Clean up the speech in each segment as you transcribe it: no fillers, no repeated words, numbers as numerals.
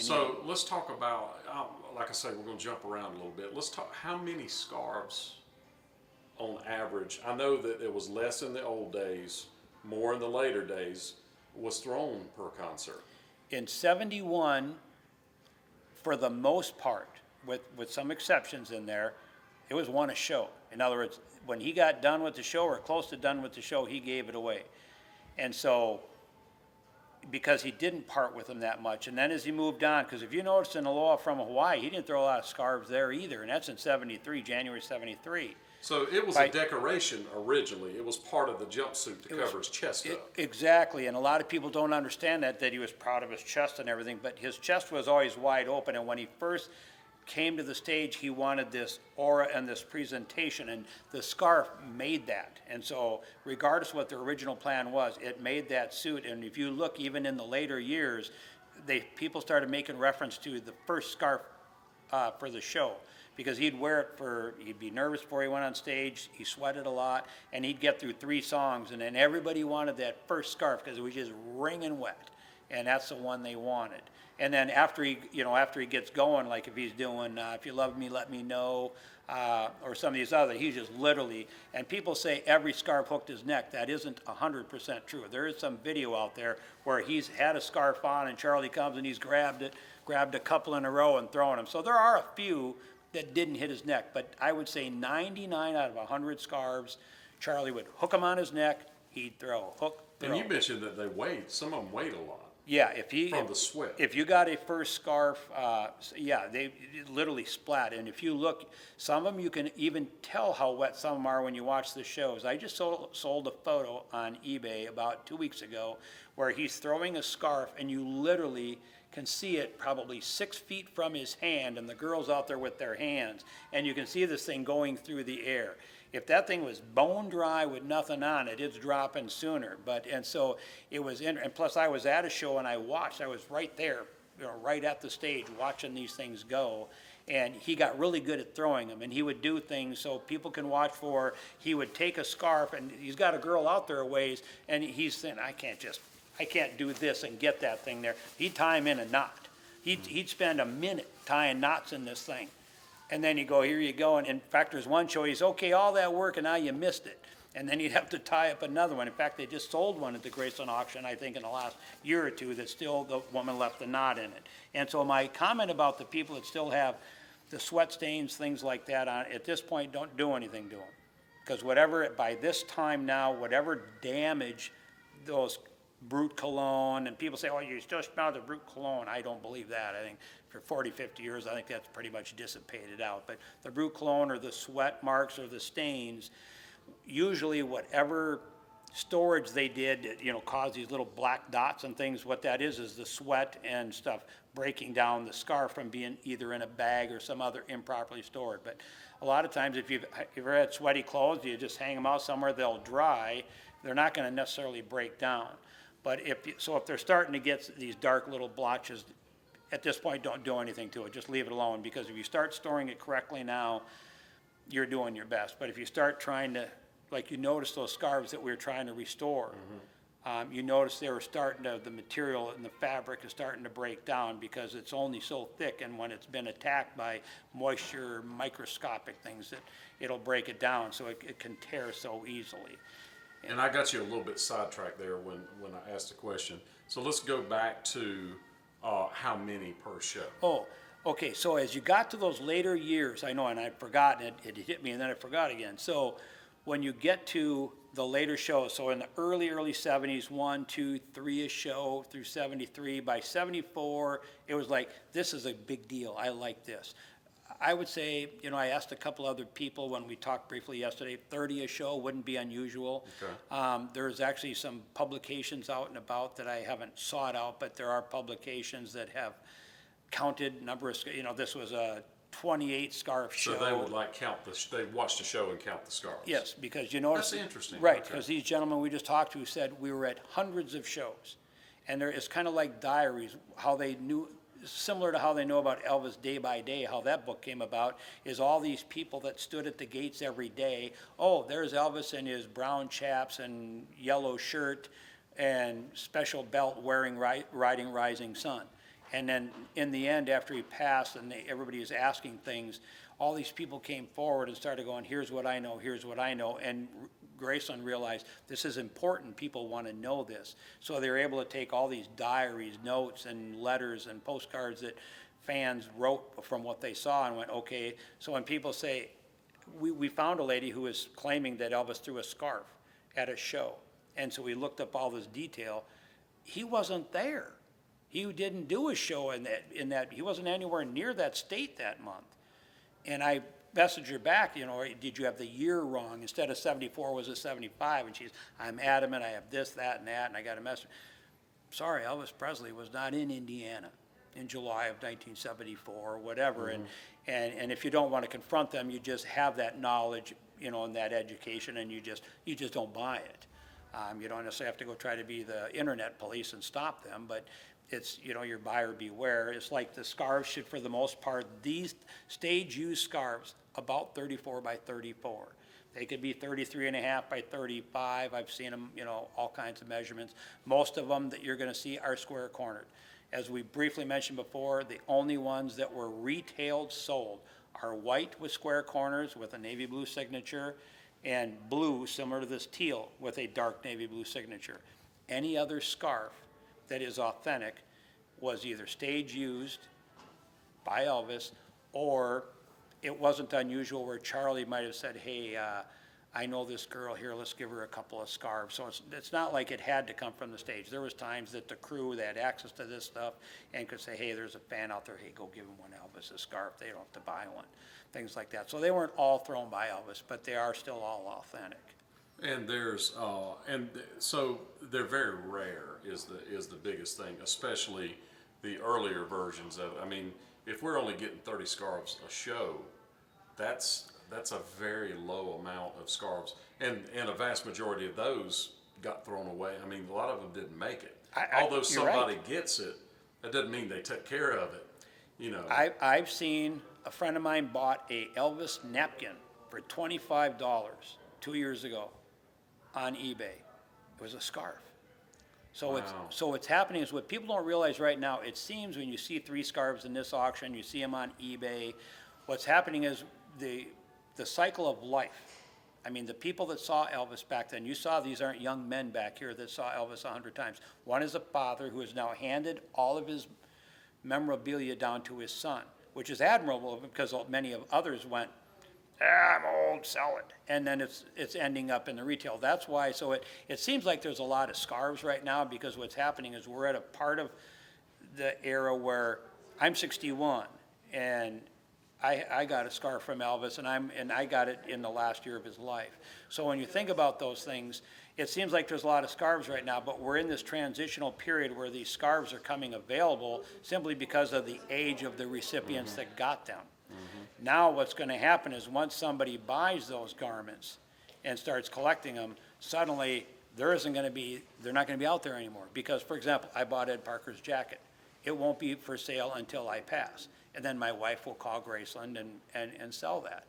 So let's talk about, like I say, we're going to jump around a little bit. Let's talk, how many scarves on average? I know that it was less in the old days, more in the later days, was thrown per concert. In 71, for the most part, with some exceptions in there, it was one a show. In other words, when he got done with the show or close to done with the show, he gave it away. And so, because he didn't part with them that much. And then as he moved on, because if you notice in Aloha from Hawaii, he didn't throw a lot of scarves there either. And that's in 73, January 73. So it was a decoration originally. It was part of the jumpsuit to cover his chest up. Exactly, and a lot of people don't understand that he was proud of his chest and everything, but his chest was always wide open, and when he first came to the stage, he wanted this aura and this presentation, and the scarf made that. And so regardless of what the original plan was, it made that suit. And if you look even in the later years, people started making reference to the first scarf for the show, because he'd wear it he'd be nervous before he went on stage, he sweated a lot, and he'd get through 3 songs, and then everybody wanted that first scarf because it was just wringing wet, and that's the one they wanted. And then after he gets going, like if he's doing If You Love Me, Let Me Know, or some of these other, he's just literally, and people say every scarf hooked his neck. That isn't 100% true. There is some video out there where he's had a scarf on and Charlie comes and he's grabbed a couple in a row and thrown them. So there are a few that didn't hit his neck, but I would say 99 out of 100 scarves, Charlie would hook them on his neck, he'd throw, hook, throw. And you mentioned that some of them weighed a lot. Yeah, from the sweat. If you got a first scarf, they literally splat. And if you look, some of them you can even tell how wet some of them are when you watch the shows. I just sold a photo on eBay about 2 weeks ago where he's throwing a scarf and you literally can see it probably 6 feet from his hand, and the girls out there with their hands, and you can see this thing going through the air. If that thing was bone dry with nothing on it, it's dropping sooner. And so it was and plus I was at a show and I was right there, right at the stage watching these things go. And he got really good at throwing them, and he would do things so people can watch for. He would take a scarf, and he's got a girl out there a ways, and he's saying, I can't do this and get that thing there. He'd tie him in a knot. He'd spend a minute tying knots in this thing. And then you go, here you go. And in fact, there's one show, he's, okay, all that work, and now you missed it. And then you'd have to tie up another one. In fact, they just sold one at the Graceland auction, I think, in the last year or two, that still the woman left the knot in it. And so my comment about the people that still have the sweat stains, things like that on, at this point, don't do anything to them. Because by this time now, whatever damage those Brute cologne, and people say, oh, you still smell the Brute cologne. I don't believe that. I think for 40, 50 years, I think that's pretty much dissipated out. But the Brute cologne or the sweat marks or the stains, usually whatever storage they did, caused these little black dots and things. What that is the sweat and stuff breaking down the scarf from being either in a bag or some other improperly stored. But a lot of times, if you've ever had sweaty clothes, you just hang them out somewhere, they'll dry. They're not going to necessarily break down. But if they're starting to get these dark little blotches, at this point, don't do anything to it. Just leave it alone, because if you start storing it correctly now, you're doing your best. But if you start trying to, like you notice those scarves that we were trying to restore, you notice the material and the fabric is starting to break down because it's only so thick, and when it's been attacked by moisture, microscopic things, that it'll break it down, so it can tear so easily. And I got you a little bit sidetracked there when I asked the question. So let's go back to how many per show. Oh, okay. So as you got to those later years, I know, and I'd forgotten it. It hit me, and then I forgot again. So when you get to the later shows, so in the early 70s, 1, 2, 3 a show through 73. By 74, it was like, this is a big deal. I like this. I would say, I asked a couple other people when we talked briefly yesterday, 30 a show wouldn't be unusual. Okay. There's actually some publications out and about that I haven't sought out, but there are publications that have counted number of, this was a 28 scarf show. So they would they watch the show and count the scarves. Yes, because you notice. That's interesting. Right, because these gentlemen we just talked to said we were at hundreds of shows. And it's kind of like diaries, how they knew, similar to how they know about Elvis day by day, how that book came about, is all these people that stood at the gates every day. Oh, there's Elvis in his brown chaps and yellow shirt and special belt wearing riding Rising Sun. And then in the end, after he passed and everybody was asking things, all these people came forward and started going, here's what I know, here's what I know. And Graceland realized this is important, people want to know this. So they were able to take all these diaries, notes, and letters and postcards that fans wrote from what they saw and went, okay. So when people say, we found a lady who was claiming that Elvis threw a scarf at a show. And so we looked up all this detail. He wasn't there. He didn't do a show in that, he wasn't anywhere near that state that month. And I messaged her back, did you have the year wrong? Instead of 74, was it 75? And she's, I'm adamant, I have this, that, and that, and I got a message. Sorry, Elvis Presley was not in Indiana in July of 1974 or whatever. Mm-hmm. And if you don't want to confront them, you just have that knowledge, and that education, and you just don't buy it. You don't necessarily have to go try to be the internet police and stop them, but it's, your buyer beware. It's like the scarves should, for the most part, these stage used scarves, about 34 by 34. They could be 33 and a half by 35. I've seen them, all kinds of measurements. Most of them that you're going to see are square cornered. As we briefly mentioned before, the only ones that were retailed sold are white with square corners with a navy blue signature, and blue, similar to this teal, with a dark navy blue signature. Any other scarf that is authentic was either stage used by Elvis, or it wasn't unusual where Charlie might have said, hey, I know this girl here, let's give her a couple of scarves. So it's not like it had to come from the stage. There was times that the crew, they had access to this stuff and could say, hey, there's a fan out there, hey, go give him one Elvis a scarf. They don't have to buy one, things like that. So they weren't all thrown by Elvis, but they are still all authentic. And there's and so they're very rare is the biggest thing, especially the earlier versions of it. I mean, if we're only getting 30 scarves a show, that's a very low amount of scarves, and a vast majority of those got thrown away. I mean, a lot of them didn't make it. Although somebody gets it, that doesn't mean they took care of it. I've seen a friend of mine bought a Elvis napkin for $25 2 years ago on eBay. It was a scarf. So wow. So what's happening is, what people don't realize right now, it seems when you see 3 scarves in this auction, you see them on eBay, what's happening is the cycle of life. I mean, the people that saw Elvis back then, you saw these aren't young men back here that saw Elvis 100 times. One is a father who has now handed all of his memorabilia down to his son, which is admirable because many of others went, I'm old, sell it. And then it's ending up in the retail. That's why, so it seems like there's a lot of scarves right now, because what's happening is we're at a part of the era where I'm 61 and I got a scarf from Elvis, and I got it in the last year of his life. So when you think about those things, it seems like there's a lot of scarves right now, but we're in this transitional period where these scarves are coming available simply because of the age of the recipients mm-hmm. that got them. Mm-hmm. Now what's going to happen is, once somebody buys those garments and starts collecting them, suddenly they're not going to be out there anymore. Because, for example, I bought Ed Parker's jacket. It won't be for sale until I pass. And then my wife will call Graceland and sell that.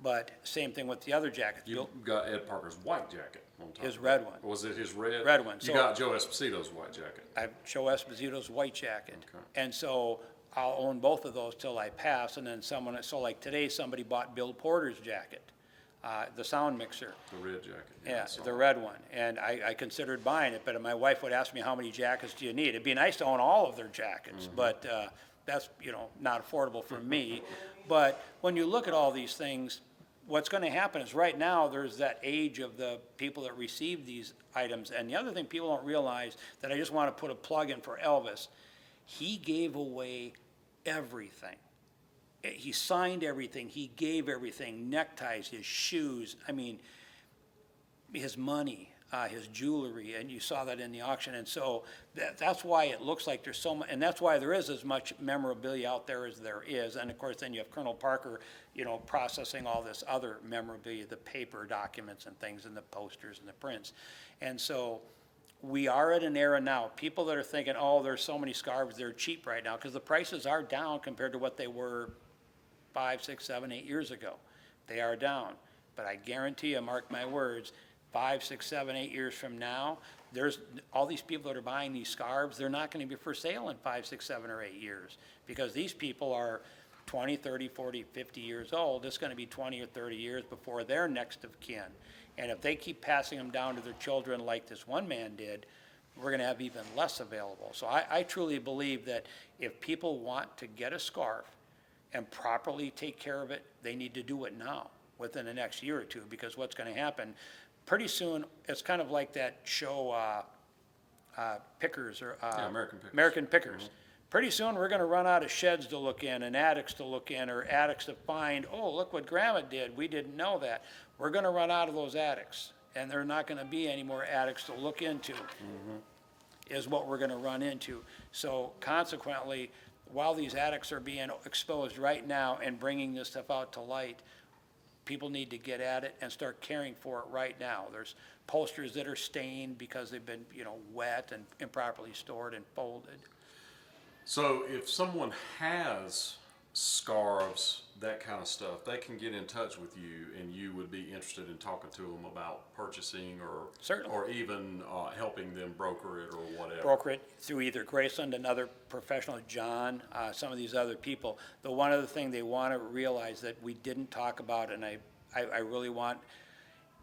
But same thing with the other jackets. You got Ed Parker's white jacket on top. His red one. Was it his red? Red one. You got Joe Esposito's white jacket. I have Joe Esposito's white jacket. Okay. And so I'll own both of those till I pass. And then so like today, somebody bought Bill Porter's jacket, the sound mixer. The red jacket. Yeah, the red one. And I considered buying it, but my wife would ask me, how many jackets do you need? It'd be nice to own all of their jackets, mm-hmm. but that's not affordable for me. But when you look at all these things, what's going to happen is, right now there's that age of the people that receive these items. And the other thing people don't realize, that I just want to put a plug in for Elvis, he gave away everything. He signed everything, he gave everything, neckties, his shoes, I mean, his money, his jewelry, and you saw that in the auction. And so that's why it looks like there's so much, and that's why there is as much memorabilia out there as there is. And of course, then you have Colonel Parker, processing all this other memorabilia, the paper documents and things, and the posters and the prints. And so we are at an era now, people that are thinking, oh, there's so many scarves, they're cheap right now, because the prices are down compared to what they were 5, 6, 7, 8 years ago. They are down. But I guarantee you, mark my words, 5, 6, 7, 8 years from now, there's all these people that are buying these scarves, they're not going to be for sale in 5, 6, 7, or 8 years, because these people are 20, 30, 40, 50 years old. It's going to be 20 or 30 years before they're next of kin. And if they keep passing them down to their children like this one man did, we're going to have even less available. So I truly believe that if people want to get a scarf and properly take care of it, they need to do it now, within the next year or two, because what's going to happen, pretty soon, it's kind of like that show, Pickers, or American Pickers. American Pickers. Pretty soon, we're going to run out of sheds to look in, and attics to look in, or attics to find, oh, look what Grandma did, we didn't know that. We're going to run out of those attics, and there are not going to be any more attics to look into, is what we're going to run into. So consequently, while these attics are being exposed right now and bringing this stuff out to light, people need to get at it and start caring for it right now. There's posters that are stained because they've been, wet and improperly stored and folded. So if someone has scarves, that kind of stuff, they can get in touch with you, and you would be interested in talking to them about purchasing, or Certainly. or even helping them broker it or whatever. Broker it through either Graceland, another professional, John, some of these other people. The one other thing they want to realize that we didn't talk about, and I really want,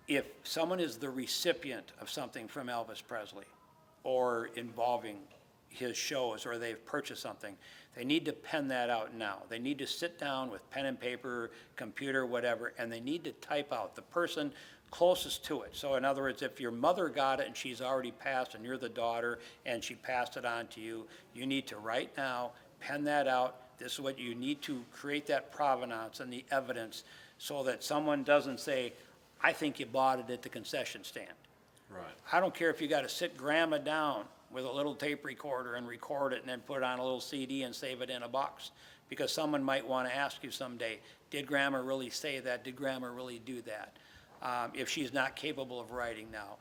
if someone is the recipient of something from Elvis Presley or involving his shows, or they've purchased something, they need to pen that out now. They need to sit down with pen and paper, computer, whatever, and they need to type out the person closest to it. So in other words, if your mother got it and she's already passed and you're the daughter and she passed it on to you, you need to right now pen that out. This is what you need to create, that provenance and the evidence, so that someone doesn't say, I think you bought it at the concession stand. Right. I don't care if you got to sit Grandma down with a little tape recorder and record it and then put it on a little CD and save it in a box. Because someone might want to ask you someday, did Grandma really say that? Did Grandma really do that? If she's not capable of writing now.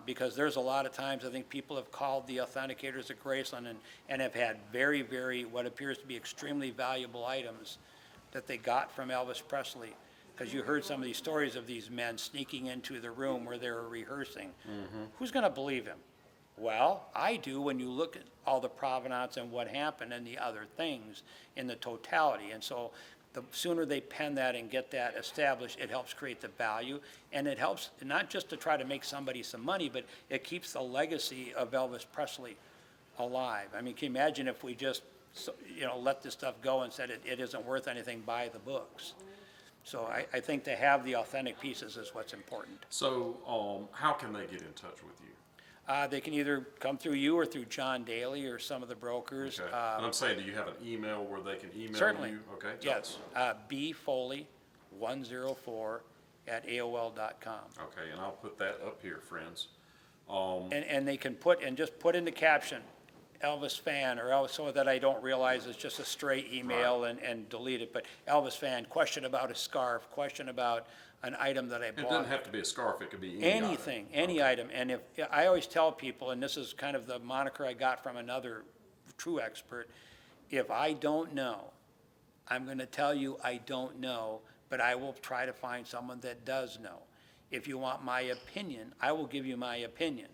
Because there's a lot of times I think people have called the authenticators at Graceland and have had very, very, what appears to be extremely valuable items that they got from Elvis Presley. Because you heard some of these stories of these men sneaking into the room where they were rehearsing. Who's going to believe him? Well, I do, when you look at all the provenance and what happened and the other things in the totality. And so the sooner they pen that and get that established, it helps create the value. And it helps not just to try to make somebody some money, but it keeps the legacy of Elvis Presley alive. I mean, can you imagine if we just, let this stuff go and said it isn't worth anything, buy the books? So I think to have the authentic pieces is what's important. So how can they get in touch with you? They can either come through you or through John Daly or some of the brokers. Okay. And I'm saying, do you have an email where they can email Certainly. you? Okay. Tell Yes, us. bfoley104@aol.com. Okay, and I'll put that up here, friends. And they can just put in the caption, Elvis fan, or Elvis, so that I don't realize it's just a straight email and delete it. But Elvis fan, question about a scarf, question about an item that I bought. It doesn't have to be a scarf, it could be any Anything, item. any item. And if, I always tell people, and this is kind of the moniker I got from another true expert, if I don't know, I'm going to tell you I don't know, but I will try to find someone that does know. If you want my opinion, I will give you my opinion,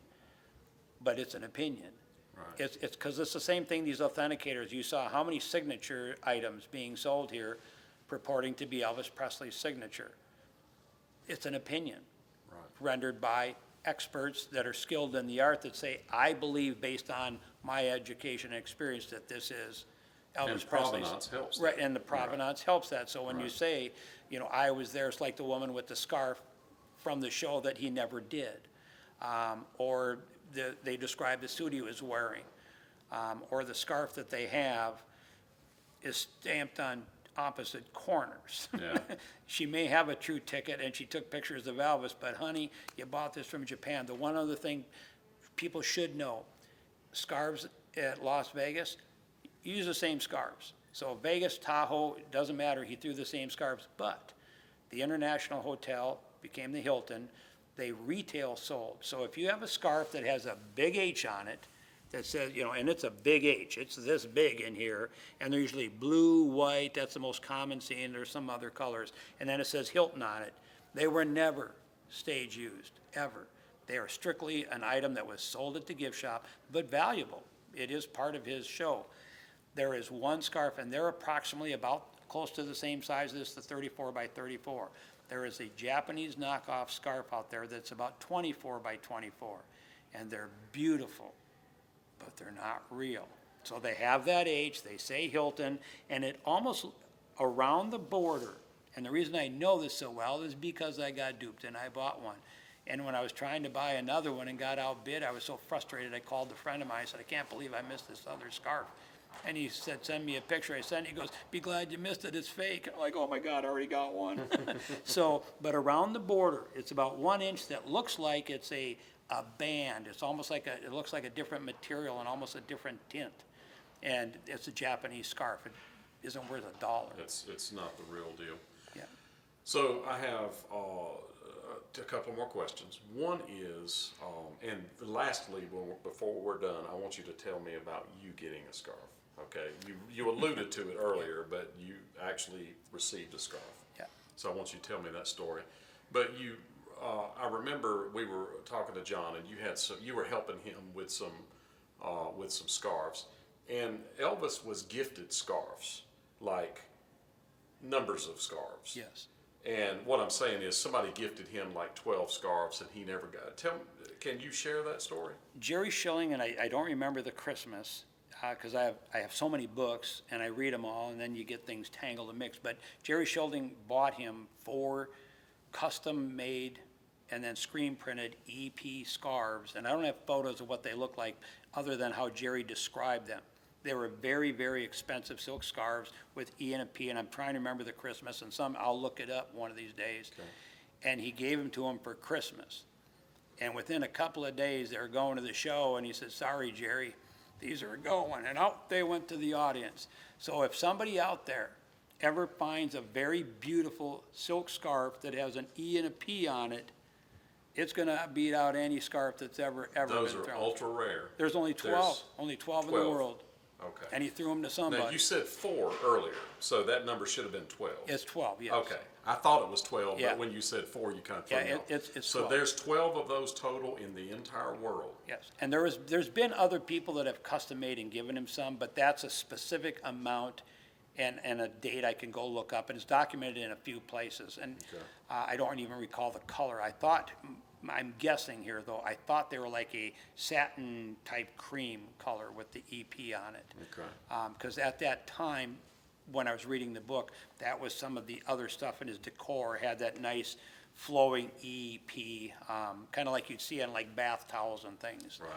but it's an opinion. Right. It's because it's the same thing, these authenticators. You saw how many signature items being sold here purporting to be Elvis Presley's signature. It's an opinion rendered by experts that are skilled in the art that say, I believe based on my education and experience that this is Elvis Presley's. Provenance helps that. Right, and the provenance helps that. So when you say, I was there, it's like the woman with the scarf from the show that he never did. Or they describe the suit he was wearing. Or the scarf that they have is stamped on opposite corners. Yeah. She may have a true ticket and she took pictures of Elvis, but honey, you bought this from Japan. The one other thing people should know, scarves at Las Vegas, use the same scarves. So Vegas, Tahoe, it doesn't matter, he threw the same scarves, but the International Hotel became the Hilton, they retail sold. So if you have a scarf that has a big H on it, that says, and it's a big H, it's this big in here, and they're usually blue, white, that's the most common scene, there's some other colors, and then it says Hilton on it. They were never stage used. ever. They are strictly an item that was sold at the gift shop, but valuable. It is part of his show. There is one scarf, and they're approximately about close to the same size as the 34 by 34. There is a Japanese knockoff scarf out there that's about 24 by 24, and they're beautiful, but they're not real. So they have that H, they say Hilton, and it almost around the border, and the reason I know this so well is because I got duped and I bought one. And when I was trying to buy another one and got outbid, I was so frustrated, I called a friend of mine, I said, I can't believe I missed this other scarf. And he said, send me a picture. I sent it, he goes, be glad you missed it, it's fake. I'm like, oh my God, I already got one. So, but around the border, it's about 1 inch that looks like it's a band. It's almost like it looks like a different material and almost a different tint. And it's a Japanese scarf. It isn't worth $1. It's not the real deal. Yeah. So I have a couple more questions. One is, and lastly, before we're done, I want you to tell me about you getting a scarf. Okay, you alluded to it earlier, but you actually received a scarf. Yeah. So I want you to tell me that story. But I remember we were talking to John, and you were helping him with some scarves, and Elvis was gifted scarves, like numbers of scarves. Yes. And what I'm saying is somebody gifted him like 12 scarves and he never got it. Can you share that story? Jerry Schilling, and I don't remember the Christmas, because I have so many books and I read them all, and then you get things tangled and mixed. But Jerry Schilling bought him 4 custom-made and then screen-printed EP scarves, and I don't have photos of what they look like other than how Jerry described them. They were very, very expensive silk scarves with E and a P, and I'm trying to remember the Christmas, and I'll look it up one of these days. Okay. And he gave them to him for Christmas. And within a couple of days, they were going to the show, and he said, sorry, Jerry, these are going. And out they went to the audience. So if somebody out there ever finds a very beautiful silk scarf that has an E and a P on it, it's going to beat out any scarf that's ever Those been are thrown. ultra rare. There's only 12, only 12 in the 12. world. Okay. And he threw them to somebody. Now, you said 4 earlier, so that number should have been 12. It's 12, yes. Okay. I thought it was 12, Yeah. but when you said 4, you kind of threw Yeah, me off. it's So 12. there's 12 of those total in the entire world. Yes, and there's been other people that have custom made and given him some, but that's a specific amount and a date I can go look up, and it's documented in a few places. And Okay. I don't even recall the color. I'm guessing here though, I thought they were like a satin type cream color with the EP on it. Okay. Because at that time, when I was reading the book, that was some of the other stuff in his decor, had that nice flowing EP, kind of like you'd see on like bath towels and things. Right.